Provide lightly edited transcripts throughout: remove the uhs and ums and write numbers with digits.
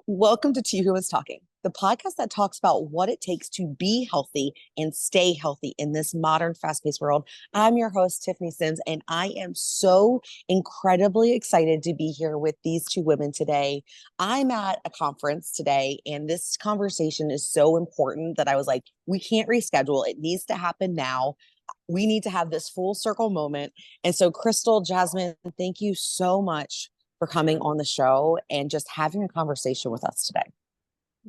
Welcome to Who is Talking, the podcast that talks about what it takes to be healthy and stay healthy in this modern, fast paced world. I'm your host, Tiffany Sims, and I am so incredibly excited to be here with these two women today. I'm at a conference today, and this conversation is so important that I was like, we can't reschedule. It needs to happen now. We need to have this full circle moment. And so, Crystal, Jasmine, thank you so much for coming on the show and just having a conversation with us today.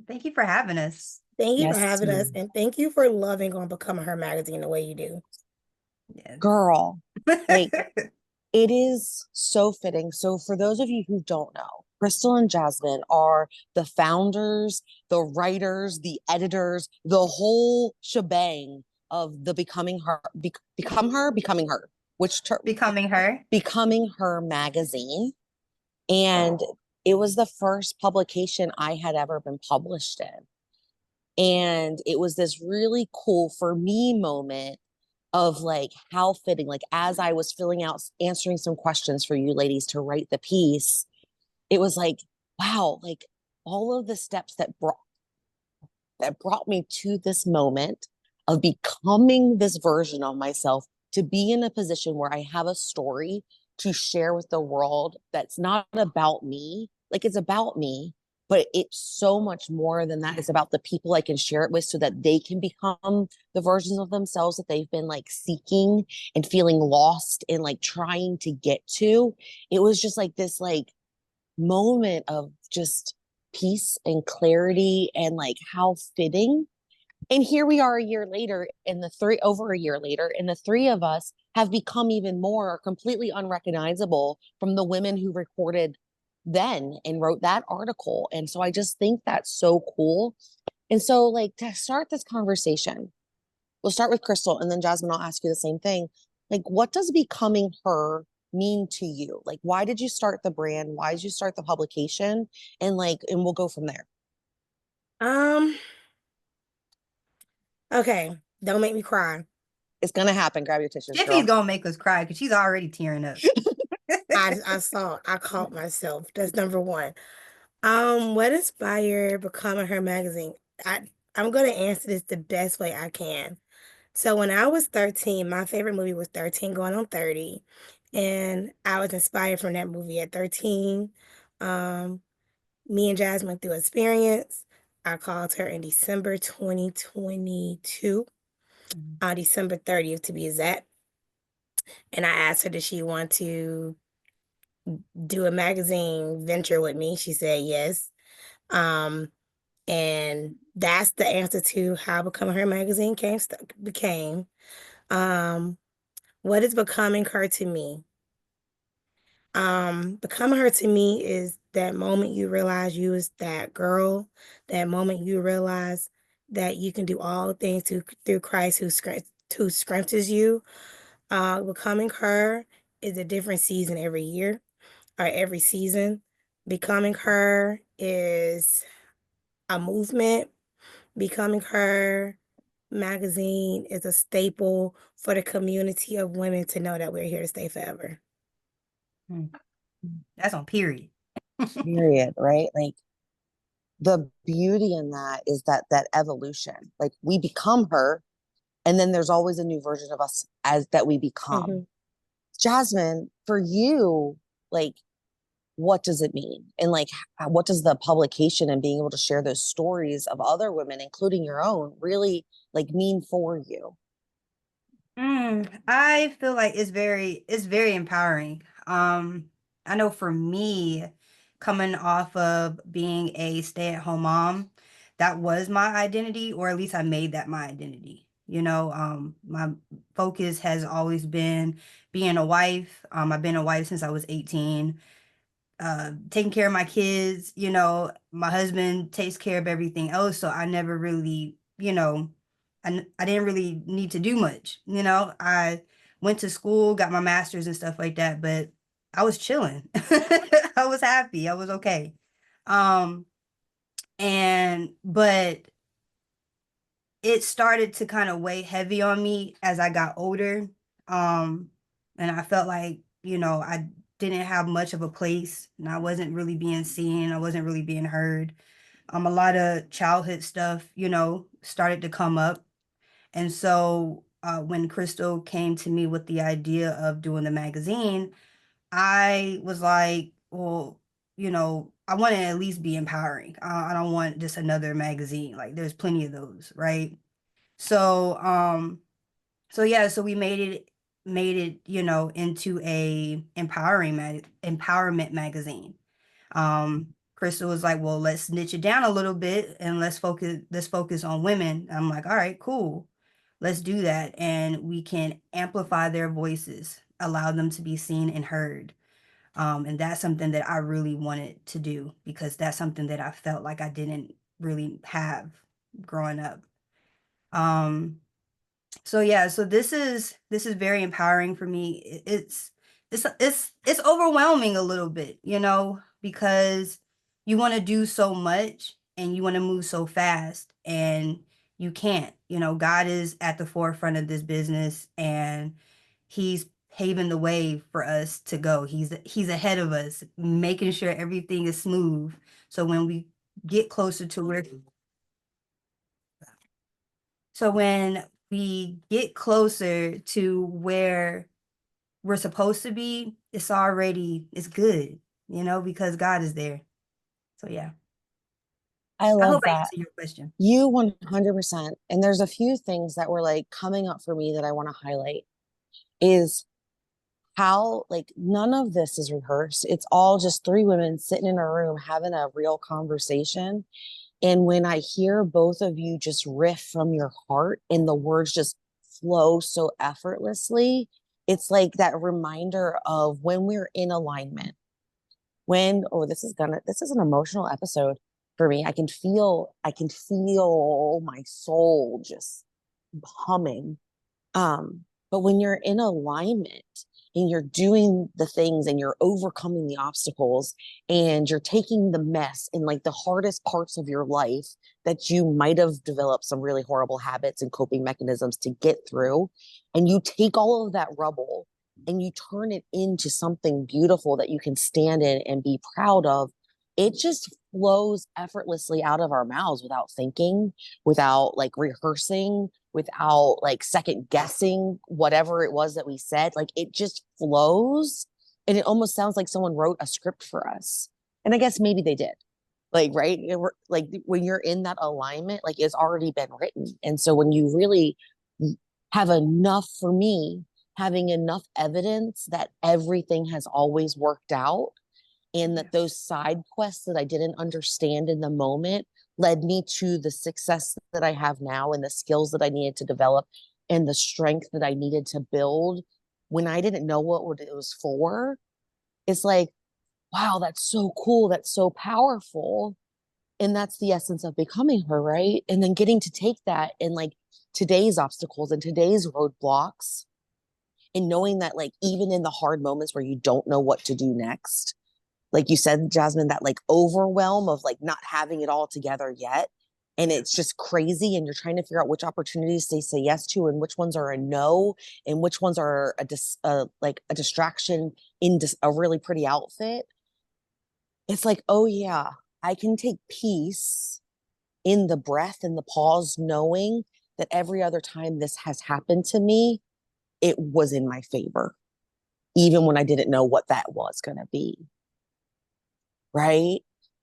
Thank you for having us. Thank you for Yes, having us, and thank you for loving on Becoming Her magazine the way you do. Yes. girl, like it is so fitting. So, for those of you who don't know, Crystal and Jasmine are the founders, the writers, the editors, the whole shebang of the Becoming Her, Becoming Her. Becoming Her magazine. And it was the first publication I had ever been published in. And it was this really cool for me moment of like how fitting, like as I was filling out, answering some questions for you ladies to write the piece, it was like, wow, like all of the steps that brought me to this moment of becoming this version of myself to be in a position where I have a story to share with the world that's not about me. Like it's about me, but it's so much more than that. It's about the people I can share it with so that they can become the versions of themselves that they've been like seeking and feeling lost and like trying to get to. It was just like this like moment of just peace and clarity and like how fitting. And here we are a year later, and over a year later, and the three of us have become even more completely unrecognizable from the women who recorded then and wrote that article. And so I just think that's so cool. And so, like, to start this conversation, we'll start with Crystal, and then Jasmine, I'll ask you the same thing. Like, what does becoming her mean to you? Like, why did you start the brand? Why did you start the publication? And we'll go from there. Um, okay, don't make me cry. It's gonna happen. Grab your tissues, Tiffany's girl. gonna make us cry because she's already tearing up. I caught myself. That's number one. What inspired Becoming Her magazine? I'm gonna answer this the best way I can. So when I was 13, my favorite movie was 13 Going on 30. And I was inspired from that movie at 13. Um, Me and Jasmine through experience. I called her in December 2022, on December 30th to be exact. And I asked her, did she want to do a magazine venture with me? She said yes. Um, and that's the answer to how Becoming Her magazine became. Um, what is Becoming Her to me? Becoming her to me is that moment you realize you is that girl, that moment you realize that you can do all things through Christ who strengthens you. Becoming her is a different season every year or every season. Becoming her is a movement. Becoming her magazine is a staple for the community of women to know that we're here to stay forever. That's on period. Period, right? Like the beauty in that is that evolution. Like we become her, and then there's always a new version of us as that we become. Mm-hmm. Jasmine, for you, like what does it mean? And like what does the publication and being able to share those stories of other women, including your own, really like mean for you? I feel like it's very empowering. I know for me, coming off of being a stay-at-home mom, that was my identity, or at least I made that my identity. My focus has always been being a wife. I've been a wife since I was 18, taking care of my kids. My husband takes care of everything else, so I never really, I didn't really need to do much. I went to school, got my master's and stuff like that, but I was chilling. I was happy. I was okay. Um, but it started to kind of weigh heavy on me as I got older. And I felt like, didn't have much of a place, and I wasn't really being seen. I wasn't really being heard. A lot of childhood stuff, started to come up. And so when Crystal came to me with the idea of doing the magazine, I was like, well, I want to at least be empowering. I don't want just another magazine. Like there's plenty of those, right? So, so we made it, into a empowerment magazine. Crystal was like, well, let's niche it down a little bit and let's focus on women. I'm like, all right, cool. Let's do that. And we can amplify their voices, allow them to be seen and heard. And that's something that I really wanted to do because that's something that I felt like I didn't really have growing up. Um, so yeah, so this is very empowering for me. It's overwhelming a little bit, because you want to do so much and you want to move so fast and you can't. God is at the forefront of this business and he's paving the way for us to go. He's ahead of us, making sure everything is smooth. So when we get closer to where so when we get closer to where we're supposed to be, it's good, because God is there. So yeah, I I hope love I that. answered your question. You 100%. And there's a few things that were like coming up for me that I want to highlight is how like none of this is rehearsed. It's all just three women sitting in a room having a real conversation. And when I hear both of you just riff from your heart and the words just flow so effortlessly, it's like that reminder of when we're in alignment. This is an emotional episode for me. I can feel my soul just humming. But when you're in alignment and you're doing the things and you're overcoming the obstacles and you're taking the mess and like the hardest parts of your life that you might have developed some really horrible habits and coping mechanisms to get through, and you take all of that rubble and you turn it into something beautiful that you can stand in and be proud of, it just flows effortlessly out of our mouths without thinking, without like rehearsing, without like second guessing whatever it was that we said. Like it just flows and it almost sounds like someone wrote a script for us. And I guess maybe they did. Like, right? Like when you're in that alignment, like it's already been written. And so when you really have enough, for me, having enough evidence that everything has always worked out and that those side quests that I didn't understand in the moment led me to the success that I have now and the skills that I needed to develop and the strength that I needed to build when I didn't know what it was for. It's like, wow, that's so cool. That's so powerful. And that's the essence of becoming her, right? And then getting to take that and like today's obstacles and today's roadblocks and knowing that like even in the hard moments where you don't know what to do next, like you said, Jasmine, that like overwhelm of like not having it all together yet. And it's just crazy. And you're trying to figure out which opportunities to say yes to and which ones are a no and which ones are like a distraction in a really pretty outfit. It's like, oh yeah, I can take peace in the breath and the pause, knowing that every other time this has happened to me, it was in my favor, even when I didn't know what that was going to be. Right.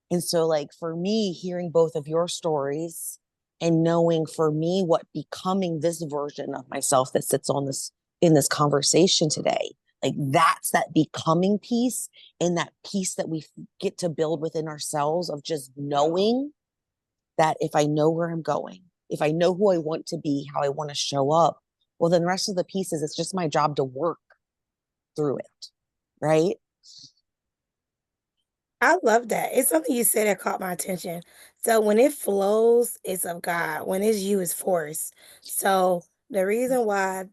And so, like, for me, hearing both of your stories and knowing for me what becoming this version of myself that sits on this in this conversation today, like, that's that becoming piece and that piece that we get to build within ourselves of just knowing that if I know where I'm going, if I know who I want to be, how I want to show up, well, then the rest of the pieces, it's just my job to work through it. Right. I love that. It's something you said that caught my attention. So when it flows, it's of God. When it's you, it's force. So the reason why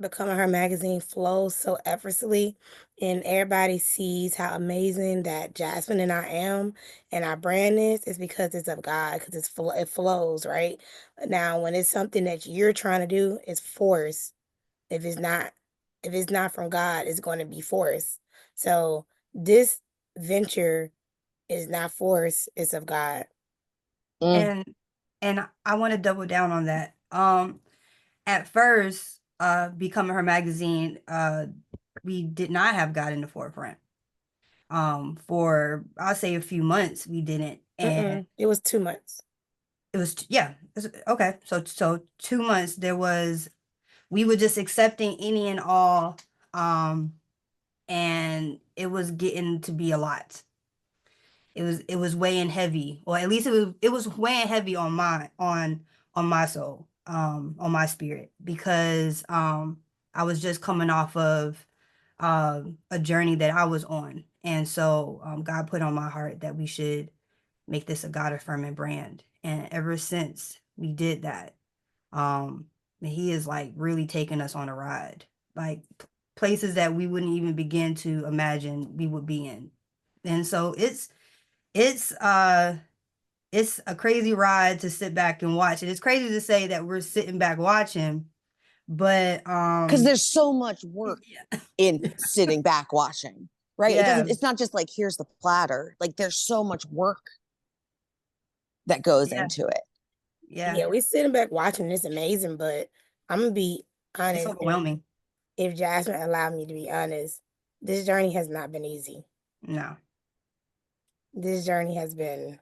Becoming Her magazine flows so effortlessly and everybody sees how amazing that Jasmine and I am and our brand is because it's of God, because it flows, right? Now, when it's something that you're trying to do, it's force. If it's not, if it's not from God, it's going to be forced. So this venture is not force, it's of God. Mm. And I want to double down on that. At first, Becoming Her magazine, we did not have God in the forefront. For I'll say a few months we didn't, and It was 2 months. it was yeah, okay. So 2 months we were just accepting any and all, and it was getting to be a lot. It was weighing heavy, or at least it was weighing heavy on my soul, on my spirit, because I was just coming off of a journey that I was on, and so God put on my heart that we should make this a God affirming brand, and ever since we did that, um, He is like really taking us on a ride, like places that we wouldn't even begin to imagine we would be in, and so it's it's a crazy ride to sit back and watch it. It's crazy to say that we're sitting back watching, but Because there's so much work yeah, in sitting back watching, right? yeah, It's not just like, here's the platter. Like, there's so much work that goes yeah, into it. yeah. Yeah, we sitting back watching. It's amazing, but I'm gonna be It's honest. overwhelming. If Jasmine allowed me to be honest, this journey has not been easy. No. This journey has been.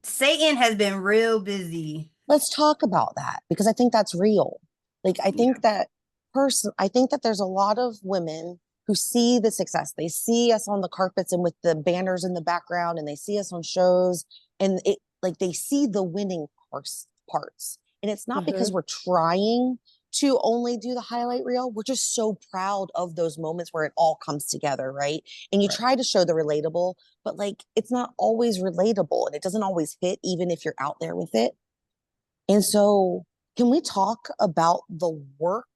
Satan has been real busy. Let's talk about that, because I think that's real. Like, Yeah. I think that there's a lot of women who see the success. They see us on the carpets and with the banners in the background, and they see us on shows, and it like they see the winning parts. And it's not because we're trying to only do the highlight reel. We're just so proud of those moments where it all comes together, right? And you Right. try to show the relatable, but like, it's not always relatable, and it doesn't always hit, even if you're out there with it. And so, can we talk about the work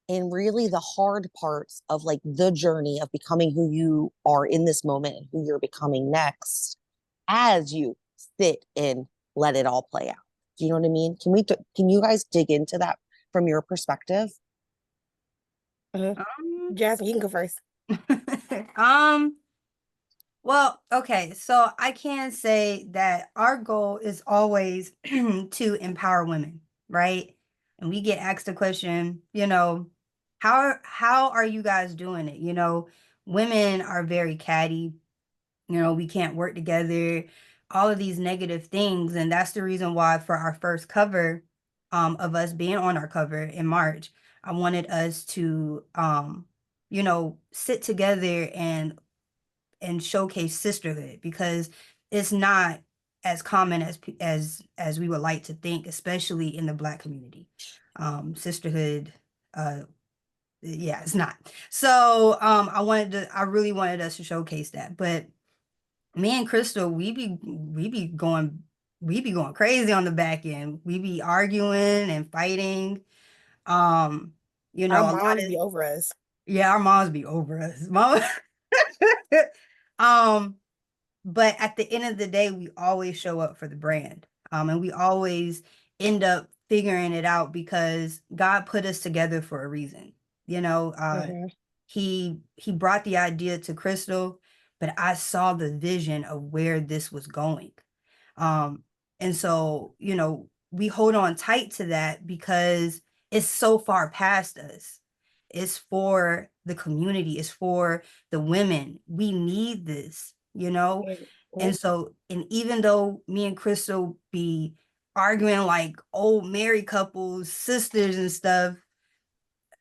and really the hard parts of like the journey of becoming who you are in this moment and who you're becoming next as you sit and let it all play out? Do you know what I mean? Can you guys dig into that from your perspective? Um, Jasmine, you can go first. um, well, okay, so I can say that our goal is always to empower women, right? And we get asked the question, how are you guys doing it? Women are very catty, we can't work together, all of these negative things. And that's the reason why for our first cover, of us being on our cover in March, I wanted us to sit together and showcase sisterhood, because it's not as common as we would like to think, especially in the Black community. Sisterhood, uh yeah, it's not. So I really wanted us to showcase that. But me and Crystal, we be going crazy on the back end. We be arguing and fighting. Um, Our a lot moms of be over us. yeah, our moms be over us. Mom, um, but at the end of the day, we always show up for the brand. And we always end up figuring it out because God put us together for a reason. You know, uh, Mhm. he brought the idea to Crystal, but I saw the vision of where this was going. Um, and so, we hold on tight to that because it's so far past us. It's for the community, it's for the women. We need this, you know? Mhm. And so, and even though me and Crystal be arguing like old married couples, sisters and stuff,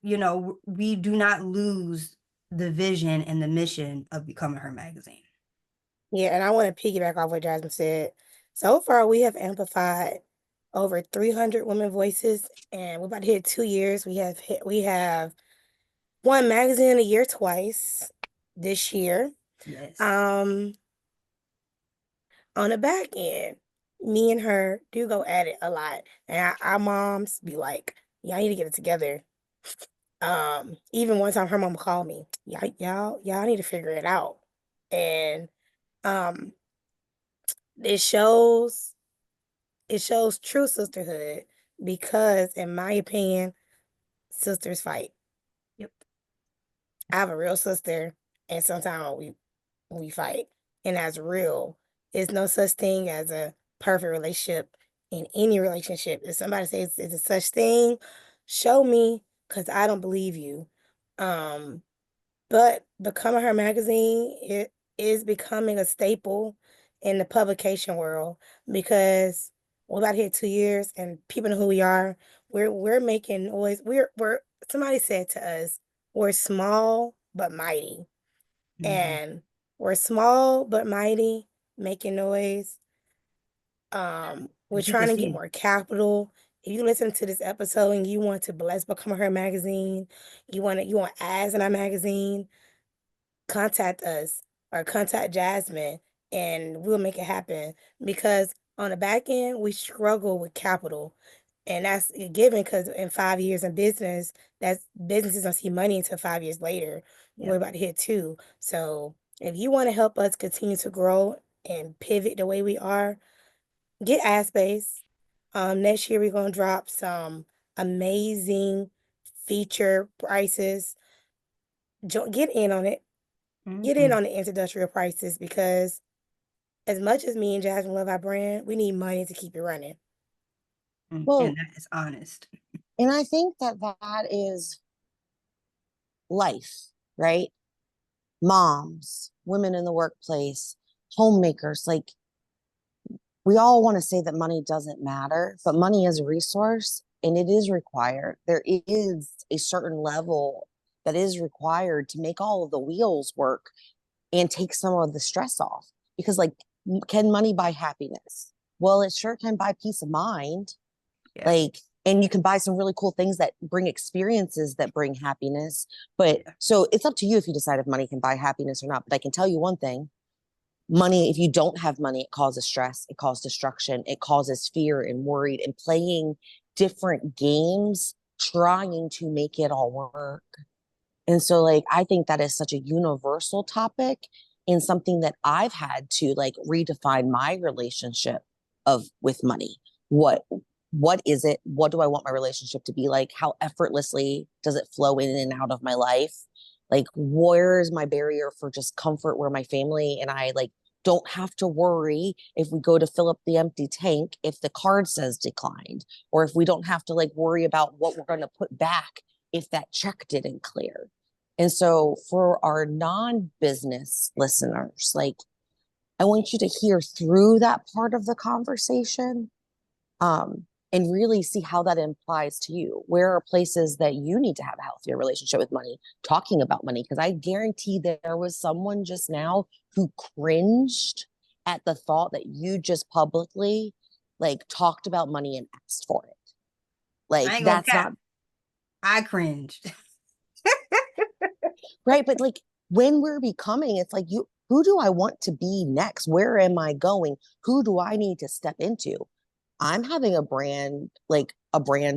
we do not lose the vision and the mission of Becoming Her magazine. Yeah, and I want to piggyback off what Jasmine said. So far, we have amplified over 300 women voices, and we're about to hit 2 years. We have won magazine of the year twice this year. Yes. Um, on the back end, me and her do go at it a lot, and our moms be like, "Y'all need to get it together." Even one time, her mom called me, "Y'all need to figure it out," and um, it shows it shows true sisterhood because, in my opinion, sisters fight. Yep. I have a real sister. and sometimes we fight, and that's real. There's no such thing as a perfect relationship in any relationship. If somebody says it's a such thing, show me, because I don't believe you. Um, but Becoming Her magazine, it is becoming a staple in the publication world because we're about to hit 2 years and people know who we are. We're making noise. We're somebody said to us, we're small but mighty. Mhm. And we're small but mighty, making noise. We're As you can trying to get see. more capital. If you listen to this episode and you want to bless Become Her magazine, you want ads in our magazine, contact us or contact Jasmine and we'll make it happen. Because on the back end, we struggle with capital. And that's a given because in 5 years in business, that's businesses don't see money until 5 years later. We're Yep. about to hit two. So if you want to help us continue to grow and pivot the way we are, get ad space. Next year we're gonna drop some amazing feature prices. Get in on it. Get in Mhm. on the introductory prices because as much as me and Jasmine love our brand, we need money to keep it running. And Well, that is honest. and I think that that is life, right? Moms, women in the workplace, homemakers, like we all want to say that money doesn't matter, but money is a resource and it is required. There is a certain level that is required to make all of the wheels work and take some of the stress off. Because, like, can money buy happiness? Well, it sure can buy peace of mind. Yeah. Like, and you can buy some really cool things that bring experiences that bring happiness. But Yeah. so it's up to you if you decide if money can buy happiness or not. But I can tell you one thing: money, if you don't have money, it causes stress, it causes destruction, it causes fear and worried and playing different games, trying to make it all work. And so, like, I think that is such a universal topic and something that I've had to like redefine my relationship of with money. What what is it? What do I want my relationship to be like? How effortlessly does it flow in and out of my life? Like, where is my barrier for just comfort where my family and I like don't have to worry if we go to fill up the empty tank if the card says declined, or if we don't have to like worry about what we're going to put back if that check didn't clear. And so for our non-business listeners, like I want you to hear through that part of the conversation, um, and really see how that implies to you. Where are places that you need to have a healthier relationship with money, talking about money? Because I guarantee there was someone just now who cringed at the thought that you just publicly like talked about money and asked for it. Like I ain't gonna that's cap. not I cringed. right. But like when we're becoming, it's like you, who do I want to be next? Where am I going? Who do I need to step into? I'm having a brand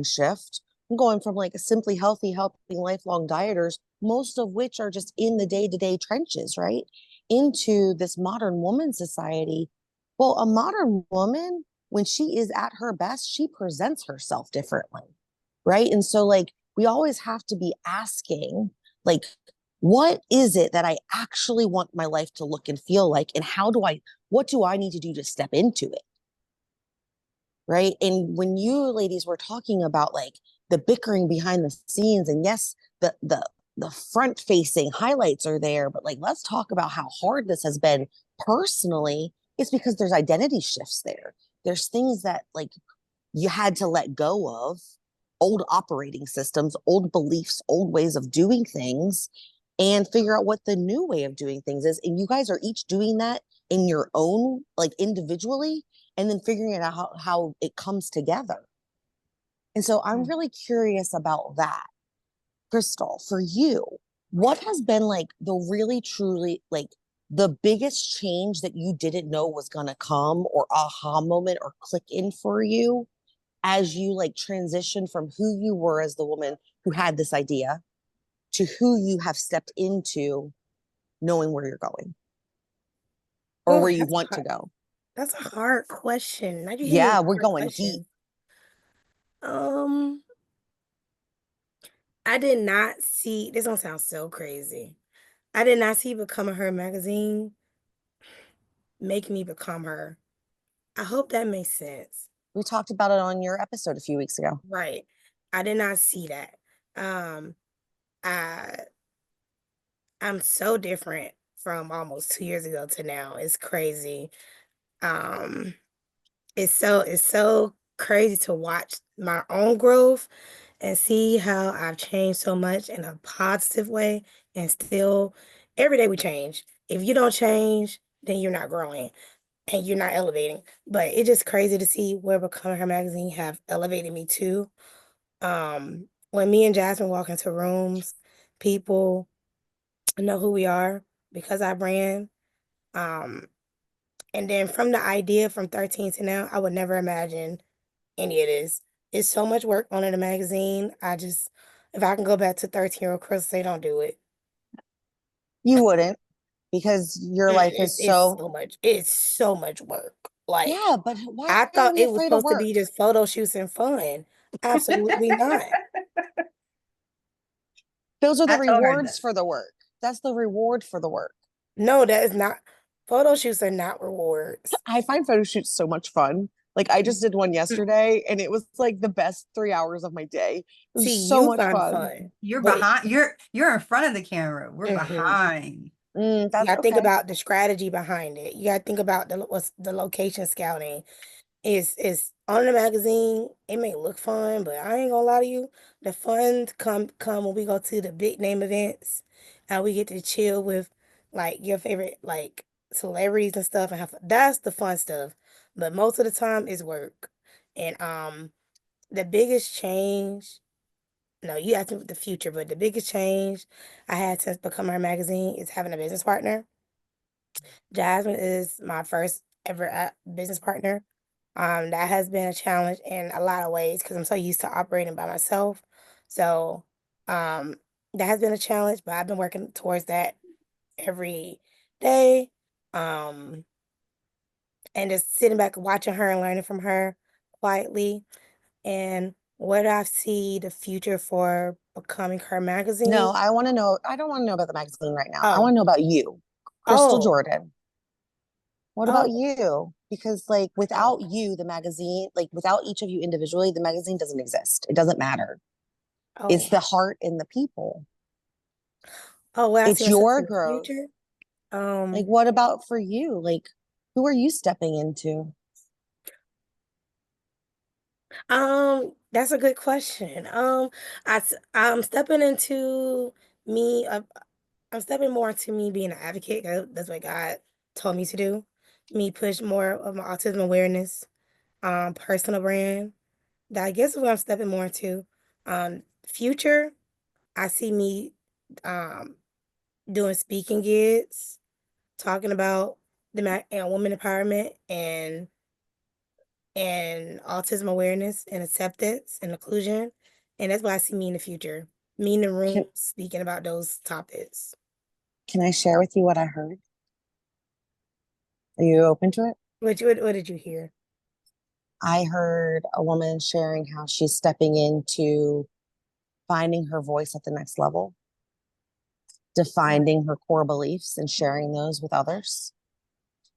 shift. I'm going from like a simply healthy, helping lifelong dieters, most of which are just in the day-to-day trenches, right? Into this modern woman society. Well, a modern woman, when she is at her best, she presents herself differently, right? And so like we always have to be asking, like, what is it that I actually want my life to look and feel like? And what do I need to do to step into it? Right. And when you ladies were talking about like the bickering behind the scenes, and yes, the front facing highlights are there, but like let's talk about how hard this has been personally. It's because there's identity shifts there. There's things that like you had to let go of, old operating systems, old beliefs, old ways of doing things, and figure out what the new way of doing things is. And you guys are each doing that in your own, like individually, and then figuring out how it comes together. And so I'm Mm. really curious about that. Crystal, for you, what has been like the really truly like the biggest change that you didn't know was going to come, or aha moment or click in for you as you like transition from who you were as the woman who had this idea to who you have stepped into knowing where you're going or Oh, where you want to go? that's a hard question. Now you hit me with Yeah, we're hard going deep. questions. Um, I did not see, this gonna sound so crazy. I did not see Becoming Her magazine make me become her. I hope that makes sense. We talked about it on your episode a few weeks ago. Right. I did not see that. Um, I I'm so different from almost 2 years ago to now. It's crazy. Um, it's so crazy to watch my own growth and see how I've changed so much in a positive way. And still, every day we change. If you don't change, then you're not growing and you're not elevating. But it's just crazy to see where Becoming Her magazine have elevated me to. When me and Jasmine walk into rooms, people know who we are because I brand. Um, and then from the idea from 13 to now, I would never imagine any of this. It's so much work on in a magazine. If I can go back to 13-year-old Crystal, they don't do it. You wouldn't, because your life is It's so, so much. It's so much work. Like, yeah, but why I are thought we it was afraid of supposed to be work? just photo shoots and fun. Absolutely not. Those are the I told her that. rewards for the work. That's the reward for the work. No, that is not. Photo shoots are not rewards. I find photo shoots so much fun. Like I just did one yesterday and it was like the best 3 hours of my day. It was See, so you much find fun. fun, You're but behind. You're in front of the camera. We're mhm. behind. You That's gotta think okay. about the strategy behind it. You gotta think about what's the location scouting. Is on the magazine. It may look fun, but I ain't gonna lie to you. The fun come when we go to the big name events, and we get to chill with like your favorite like celebrities and stuff, and have fun. That's the fun stuff. But most of the time, it's work. And the biggest change. No, you asked me what the future, but the biggest change I had since Becoming Her magazine is having a business partner. Jasmine is my first ever business partner. That has been a challenge in a lot of ways because I'm so used to operating by myself. So, um, that has been a challenge, but I've been working towards that every day. Um, and just sitting back and watching her and learning from her quietly. And where do I see the future for Becoming Her No, magazine? I want to know. I don't want to know about the magazine right now. I want Oh, to know about you, Crystal oh, Jordan. What about oh, you? Because like oh, without you, the magazine, like without each of you individually, the magazine doesn't exist. It doesn't matter. It's oh. the heart and the people. Oh, well, I see It's myself your in the growth. future. Like, Um, what about for you? Like, who are you stepping into? that's a good question. I'm stepping into me. I'm stepping more into me being an advocate. That's what God told me to do. Me push more of my autism awareness, personal brand. That I guess is what I'm stepping more into. Future, I see me, um, doing speaking gigs, talking about and women empowerment and autism awareness and acceptance and inclusion. And that's what I see me in the future. Me in the Can room speaking about those topics. can I share with you what I heard? Are you open to it? What did you hear? I heard a woman sharing how she's stepping into finding her voice at the next level, Oh, defining her core beliefs and sharing those with others,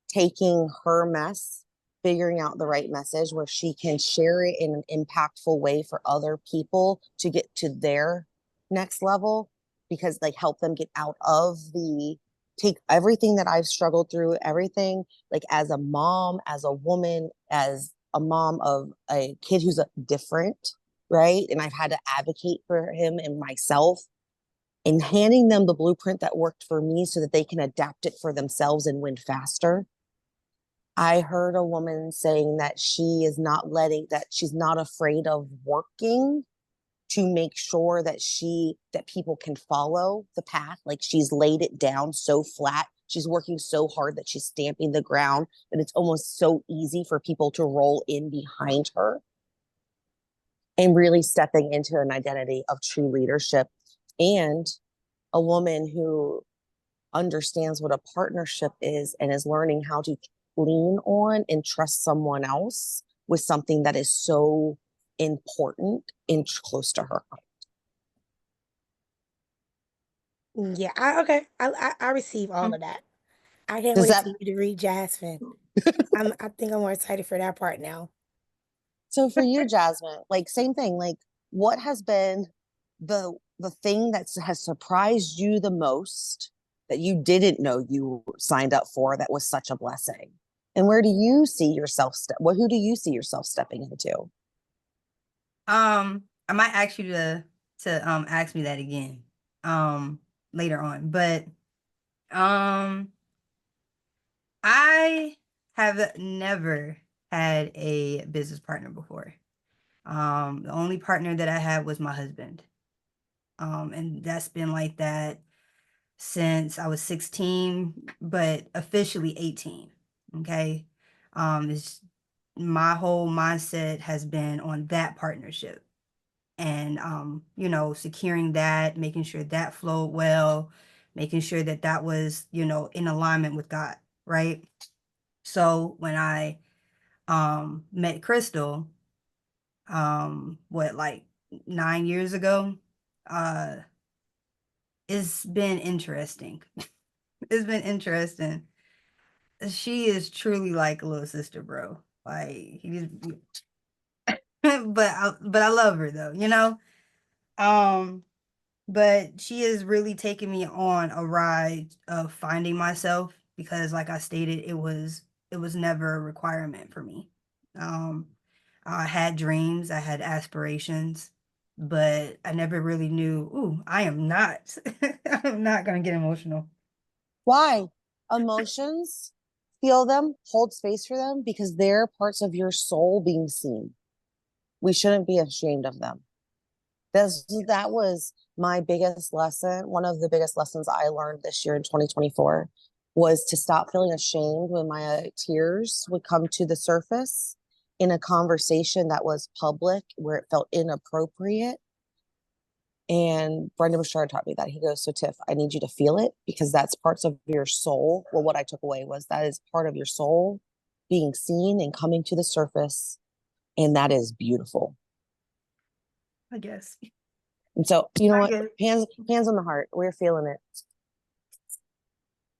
taking her mess, figuring out the right message where she can share it in an impactful way for other people to get to their next level, because like help them get out of the take everything that I've struggled through, everything like as a mom, as a woman, as a mom of a kid who's different, right? And I've had to advocate for him and myself and handing them the blueprint that worked for me so that they can adapt it for themselves and win faster. I heard a woman saying that that she's not afraid of working to make sure that that people can follow the path. Like she's laid it down so flat. She's working so hard that she's stamping the ground that it's almost so easy for people to roll in behind her, and really stepping into an identity of true leadership, and a woman who understands what a partnership is and is learning how to lean on and trust someone else with something that is so important and close to her. Yeah, okay. I receive all of that. I can't Does wait that till you to read Jasmine. I think I'm more excited for that part now. so for you, Jasmine, like same thing, like what has been the thing that has surprised you the most that you didn't know you signed up for that was such a blessing? And where do you see yourself who do you see yourself stepping into? I might ask you to ask me that again um later on. But um I have never had a business partner before. The only partner that I had was my husband. And that's been like that since I was 16, but officially 18. Okay. It's my whole mindset has been on that partnership and securing that, making sure that flowed well, making sure that that was, in alignment with God, right? So when I met Crystal, what, like 9 years ago, uh it's been interesting. It's been interesting. She is truly like a little sister, bro. Like he's but I love her though, you know? Um but she has really taken me on a ride of finding myself because like I stated, it was never a requirement for me. Um I had dreams, I had aspirations, but I never really knew, ooh, I am not I'm not gonna get emotional. Why? Emotions, feel them, hold space for them because they're parts of your soul being seen. We shouldn't be ashamed of them. That was my biggest lesson. One of the biggest lessons I learned this year in 2024 was to stop feeling ashamed when my tears would come to the surface in a conversation that was public where it felt inappropriate. And Brendan Bouchard taught me that. He goes, "So Tiff, I need you to feel it because that's parts of your soul." Well, what I took away was that is part of your soul being seen and coming to the surface. And that is beautiful. I guess. And so, you know I what? guess. Hands on the heart. We're feeling it.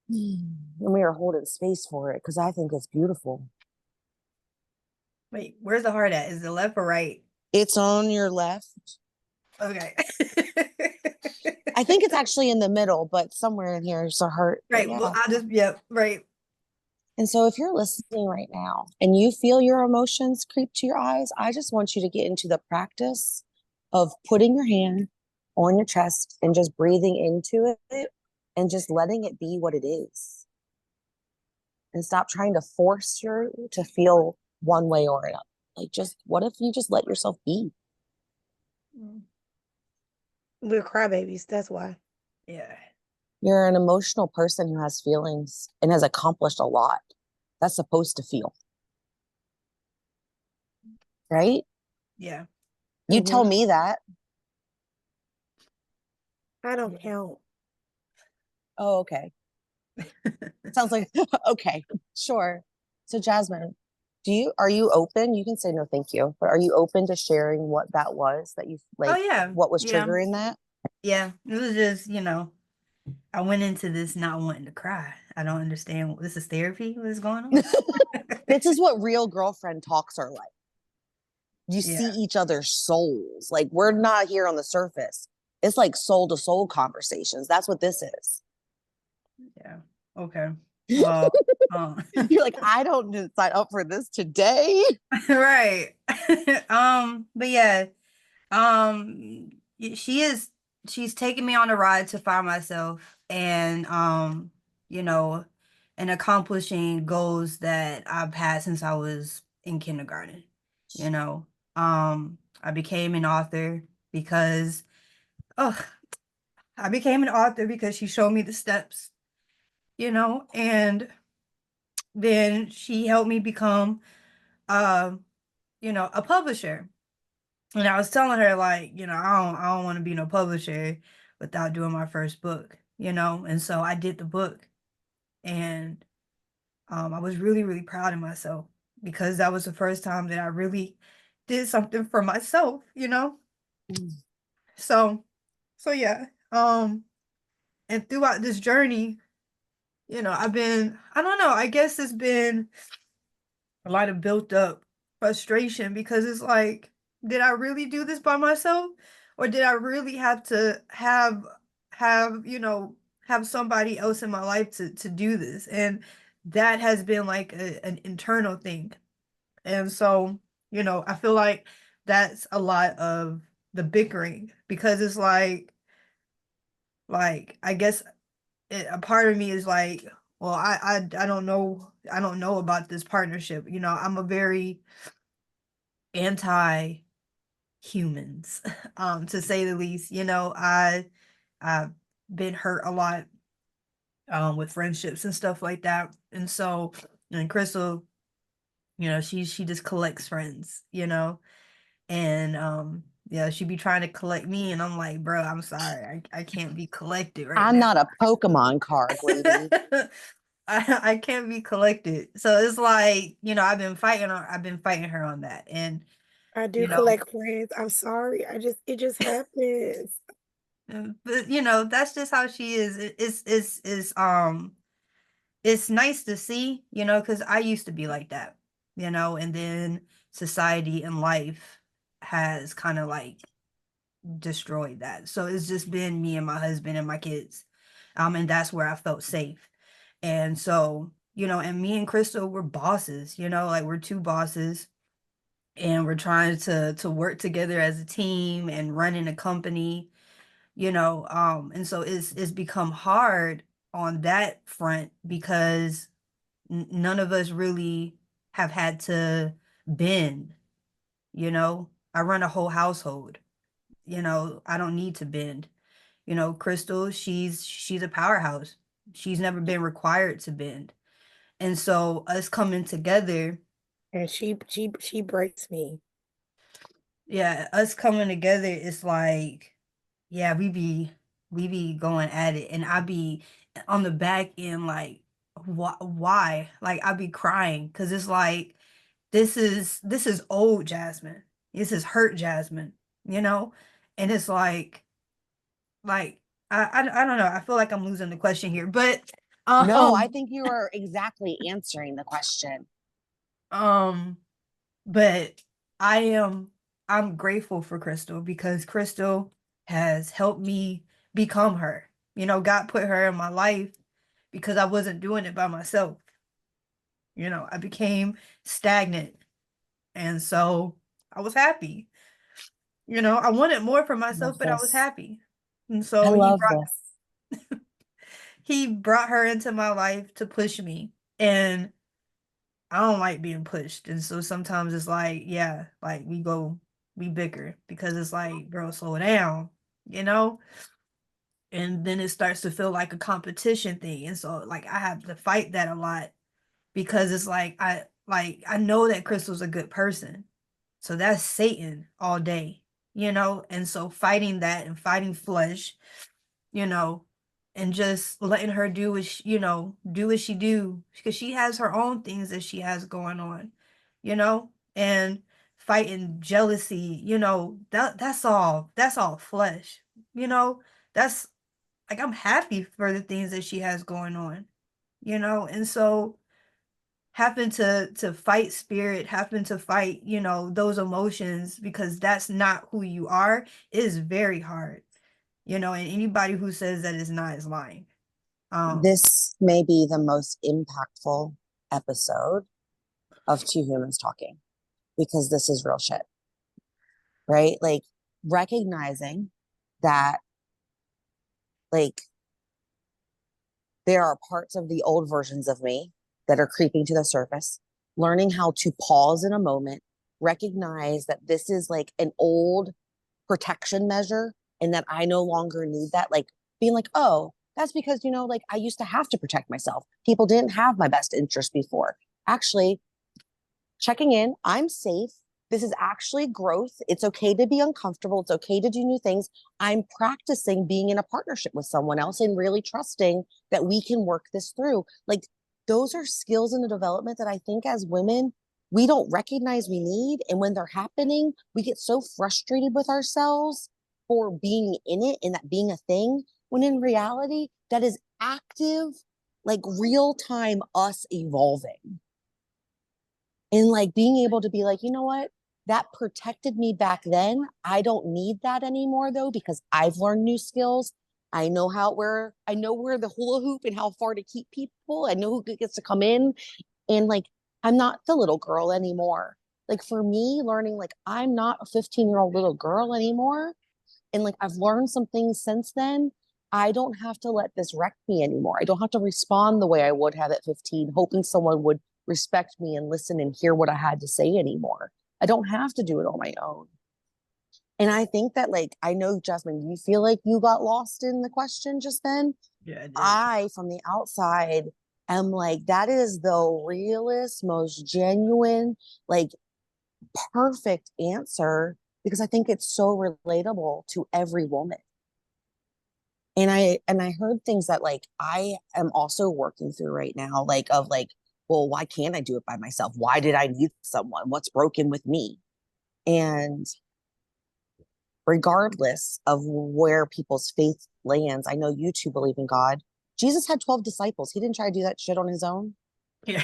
And we are holding space for it because I think it's beautiful. Wait, where's the heart at? Is it left or right? It's on your left. Okay. I think it's actually in the middle, but somewhere in here is a heart. But Right. Well, yeah. I'll just, yep, right. And so if you're listening right now and you feel your emotions creep to your eyes, I just want you to get into the practice of putting your hand on your chest and just breathing into it and just letting it be what it is. And stop trying to force your to feel one way or another. Like just what if you just let yourself be? Mm. We're crybabies, that's why. Yeah. You're an emotional person who has feelings and has accomplished a lot. That's supposed to feel, right? Yeah. You tell Hmm. me that. I don't count. Oh, okay. Sounds like okay, sure. So Jasmine, are you open? You can say no, thank you, but are you open to sharing what that was that you Oh like yeah. what was Yeah. triggering that? Yeah. It was just, I went into this not wanting to cry. I don't understand. This is therapy. What is going on? This is what real girlfriend talks are like. You see Yeah. each other's souls. Like we're not here on the surface. It's like soul to soul conversations. That's what this is. Yeah. Okay. Well, um, You're like, I don't sign up for this today. right. But yeah, she is, she's taking me on a ride to find myself and, you know, and accomplishing goals that I've had since I was in kindergarten. You know, I became an author because, oh, I became an author because she showed me the steps, and then she helped me become, um, a publisher. And I was telling her like, I don't want to be no publisher without doing my first book, and so I did the book, and I was really, really proud of myself because that was the first time that I really did something for myself. So, so yeah. And throughout this journey, I've been, I don't know, I guess it's been a lot of built up frustration because it's like, did I really do this by myself? Or did I really have to have, have somebody else in my life to do this? And that has been like an internal thing. And so, I feel like that's a lot of the bickering because it's like I guess a part of me is like, well, I don't know about this partnership. I'm a very anti humans, to say the least. I've been hurt a lot with friendships and stuff like that. And so, and Crystal, she just collects friends, and yeah, she be trying to collect me, and I'm like, bro, I'm sorry, I can't be collected right I'm now. not a Pokemon card, lady. I can't be collected. So it's like, I've been fighting her on that. And, I do you know, collect friends. I'm sorry. It just happens. but that's just how she is. It's nice to see, because I used to be like that, and then society and life has kind of like destroyed that. So it's just been me and my husband and my kids. And that's where I felt safe. And so, and me and Crystal, we're bosses, like we're two bosses and we're trying to work together as a team and running a company, and so it's become hard on that front because none of us really have had to bend, I run a whole household, I don't need to bend. Crystal, she's a powerhouse. She's never been required to bend. And so us coming together, And she breaks me. yeah, us coming together is like, yeah, we be going at it, and I be on the back end like, why? Like I be crying because it's like this is old Jasmine. This is hurt Jasmine, you know, and it's like I don't know. I feel like I'm losing the question here, but No, I um think you are exactly answering the question. um but I am I'm grateful for Crystal because Crystal has helped me become her. God put her in my life because I wasn't doing it by myself. I became stagnant, and so I was happy. I wanted more for I love myself, but I was this. happy. And I so love this. he brought her into my life to push me. And I don't like being pushed. And so sometimes it's like, yeah, like we bicker because it's like, girl, slow down, you know? And then it starts to feel like a competition thing. And so like I have to fight that a lot because it's like I know that Crystal's a good person. So that's Satan all day, And so fighting that and fighting flesh, you know, and just letting her do do what she do because she has her own things that she has going on, and fighting jealousy, that's all flesh, you know, that's like I'm happy for the things that she has going on, and so having to fight spirit, having to fight, those emotions because that's not who you are is very hard, and anybody who says that is not is lying. Um, This may be the most impactful episode of Two Humans Talking because this is real shit, right? Like recognizing that, like, there are parts of the old versions of me that are creeping to the surface, learning how to pause in a moment, recognize that this is like an old protection measure and that I no longer need that. Like being like, oh, that's because, like I used to have to protect myself. People didn't have my best interest before. Actually, checking in, I'm safe. This is actually growth. It's okay to be uncomfortable. It's okay to do new things. I'm practicing being in a partnership with someone else and really trusting that we can work this through. Like, those are skills in the development that I think as women, we don't recognize we need. And when they're happening, we get so frustrated with ourselves for being in it and that being a thing when in reality, that is active, like real time us evolving. And like being able to be like, you know what? That protected me back then. I don't need that anymore though, because I've learned new skills. I know I know where the hula hoop and how far to keep people. I know who gets to come in. And like, I'm not the little girl anymore. Like for me, learning like I'm not a 15-year-old little girl anymore. And like I've learned some things since then. I don't have to let this wreck me anymore. I don't have to respond the way I would have at 15, hoping someone would respect me and listen and hear what I had to say anymore. I don't have to do it on my own. And I think that, like, I know, Jasmine, you feel like you got lost in the question just then. Yeah, I did. I, from the outside, am like, that is the realest, most genuine, like, perfect answer because I think it's so relatable to every woman. And I heard things that like I am also working through right now, like of like, well, why can't I do it by myself? Why did I need someone? What's broken with me? And regardless of where people's faith lands, I know you two believe in God. Jesus had 12 disciples. He didn't try to do that shit on his own. Yeah.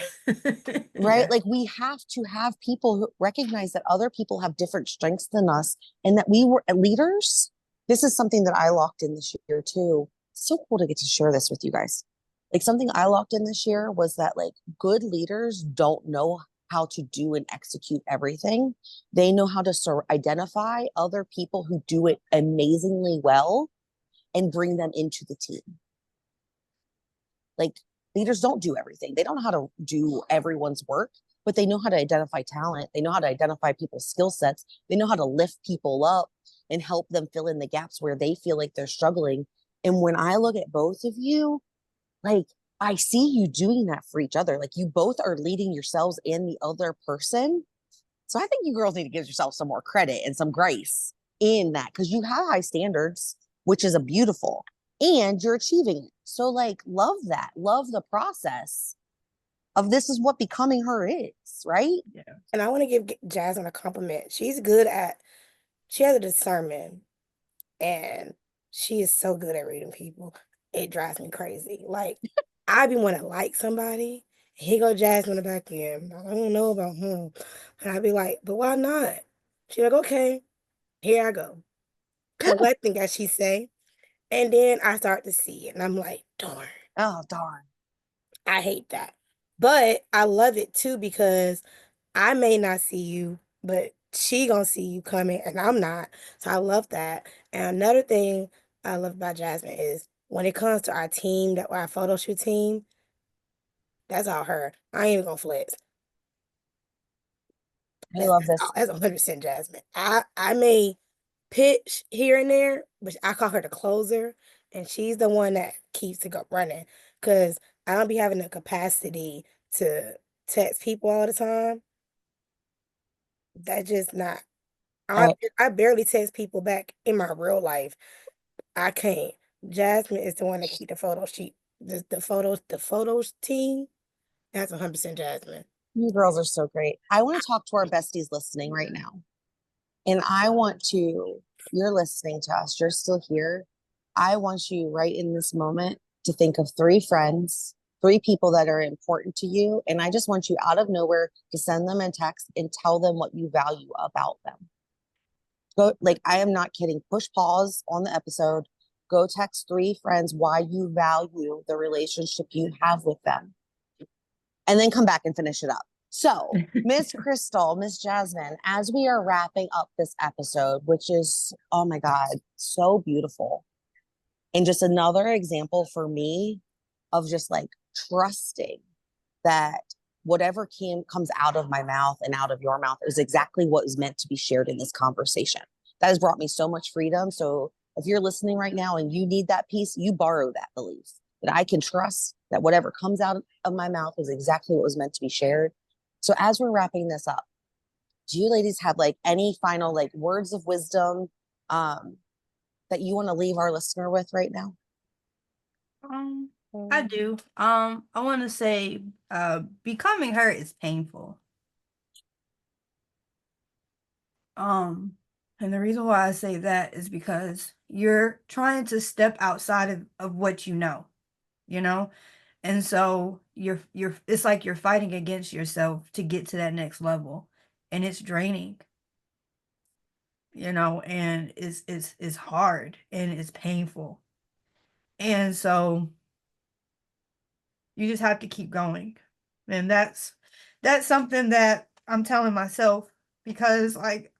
Right? Yeah. Like we have to have people who recognize that other people have different strengths than us and that we were leaders. This is something that I locked in this year too. So cool to get to share this with you guys. Like something I locked in this year was that like good leaders don't know how to do and execute everything. They know how to identify other people who do it amazingly well and bring them into the team. Like leaders don't do everything. They don't know how to do everyone's work, but they know how to identify talent. They know how to identify people's skill sets. They know how to lift people up and help them fill in the gaps where they feel like they're struggling. And when I look at both of you, like I see you doing that for each other. Like you both are leading yourselves and the other person. So I think you girls need to give yourself some more credit and some grace in that because you have high standards, which is a beautiful, and you're achieving it. So like love that. Love the process of this is what becoming her is, right? Yeah. And I want to give Jasmine a compliment. She has a discernment and she is so good at reading people. It drives me crazy. Like, I be want to like somebody. He go Jasmine the back end. I don't know about him. And I'd be like, but why not? She like, okay, here I go. Collecting, as she say. And then I start to see it. And I'm like, darn. Oh, darn. I hate that. But I love it too because I may not see you, but she gonna see you coming and I'm not. So I love that. And another thing I love about Jasmine is when it comes to our team, that our photo shoot team, that's all her. I ain't even gonna flex. I love this. That's 100% Jasmine. I may pitch here and there, but I call her the closer, and she's the one that keeps it running. Cause I don't be having the capacity to text people all the time. That's just not. I Right. I barely text people back in my real life. I can't. Jasmine is the one that keep the photo sheet, the photos team. That's 100% Jasmine. You girls are so great. I want to talk to our besties listening right now. And I want to, you're listening to us, you're still here. I want you right in this moment to think of three friends, three people that are important to you. And I just want you out of nowhere to send them a text and tell them what you value about them. Go, like, I am not kidding. Push pause on the episode. Go text three friends why you value the relationship you have with them. And then come back and finish it up. So, Miss Crystal, Miss Jasmine, as we are wrapping up this episode, which is, oh my God, so beautiful. And just another example for me of just like trusting that whatever comes out of my mouth and out of your mouth is exactly what is meant to be shared in this conversation. That has brought me so much freedom. So if you're listening right now and you need that piece, you borrow that belief that I can trust that whatever comes out of my mouth is exactly what was meant to be shared. So as we're wrapping this up, do you ladies have like any final like words of wisdom that you want to leave our listener with right now? I do. I want to say, becoming her is painful. And the reason why I say that is because you're trying to step outside of what you know, you know? And so you're it's like you're fighting against yourself to get to that next level. And it's draining, and it's hard and it's painful. And so you just have to keep going. And that's something that I'm telling myself because like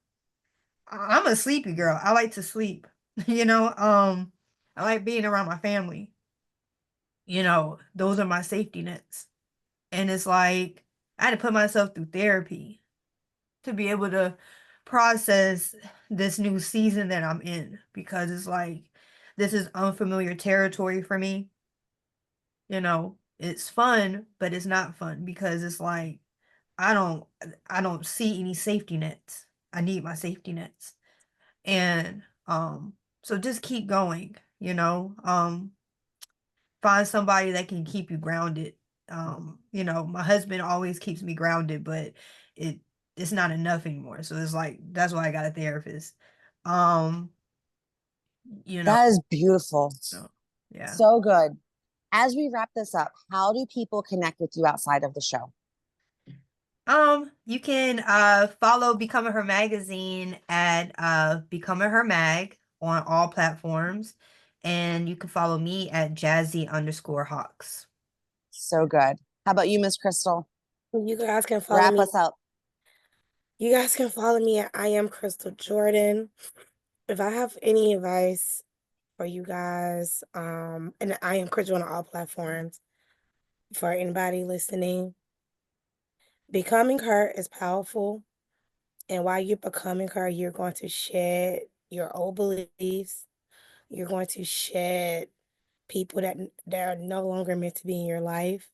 I'm a sleepy girl. I like to sleep. I like being around my family. Those are my safety nets. And it's like I had to put myself through therapy to be able to process this new season that I'm in because it's like this is unfamiliar territory for me. It's fun, but it's not fun because it's like I don't I don't see any safety nets. I need my safety nets. And so just keep going, find somebody that can keep you grounded. My husband always keeps me grounded, but it it's not enough anymore. So it's like that's why I got a therapist. Um, you know, That is beautiful. so yeah. So good. As we wrap this up, how do people connect with you outside of the show? You can follow Becoming Her Magazine at Becoming Her Mag on all platforms. And you can follow me at Jazzy_Hawks. So good. How about you, Miss Crystal? You guys can follow Wrap me. us up. You guys can follow me at I am Crystal Jordan. If I have any advice for you guys, and I am Crystal on all platforms for anybody listening, becoming her is powerful. And while you're becoming her, you're going to shed your old beliefs. You're going to shed people that are no longer meant to be in your life.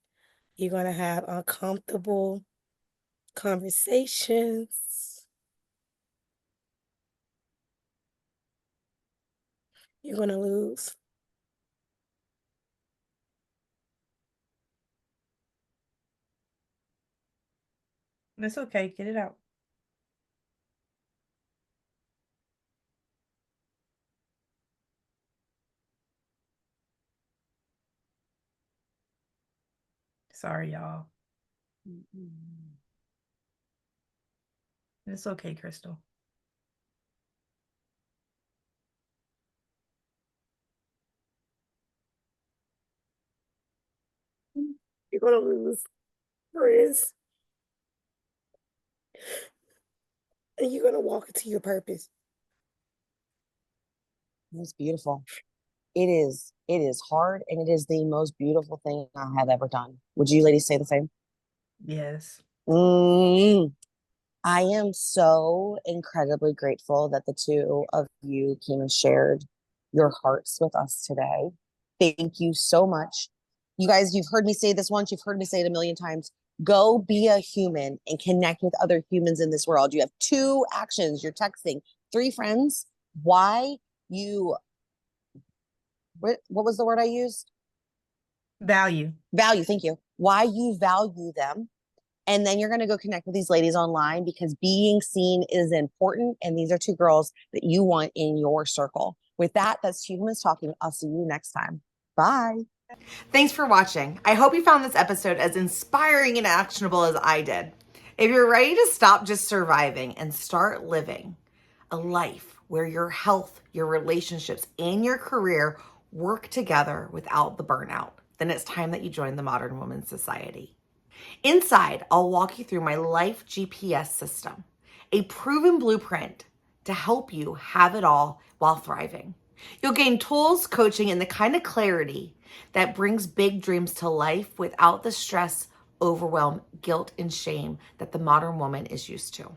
You're going to have uncomfortable conversations. You're going to lose. That's okay. Get it out. Sorry, y'all. It's okay, Crystal. You're going to lose friends. And you're going to walk into your purpose. It's beautiful. It is. It is hard, and it is the most beautiful thing I have ever done. Would you ladies say the same? Yes. Mm. I am so incredibly grateful that the two of you came and shared your hearts with us today. Thank you so much. You guys, you've heard me say this once, you've heard me say it a million times. Go be a human and connect with other humans in this world. You have 2 actions. You're texting 3 friends. Why you, what was the word I used? Value. Value. Thank you. Why you value them. And then you're going to go connect with these ladies online because being seen is important. And these are 2 girls that you want in your circle. With that, that's 2 Humans Talking. I'll see you next time. Bye. Thanks for watching. I hope you found this episode as inspiring and actionable as I did. If you're ready to stop just surviving and start living a life where your health, your relationships, and your career work together without the burnout, then it's time that you join the Modern Women's Society. Inside, I'll walk you through my life GPS system, a proven blueprint to help you have it all while thriving. You'll gain tools, coaching, and the kind of clarity that brings big dreams to life without the stress, overwhelm, guilt, and shame that the modern woman is used to.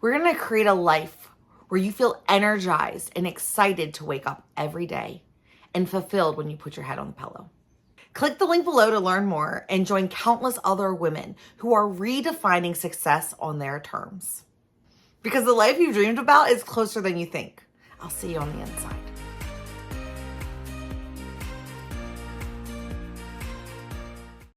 We're going to create a life where you feel energized and excited to wake up every day and fulfilled when you put your head on the pillow. Click the link below to learn more and join countless other women who are redefining success on their terms. Because the life you've dreamed about is closer than you think. I'll see you on the inside.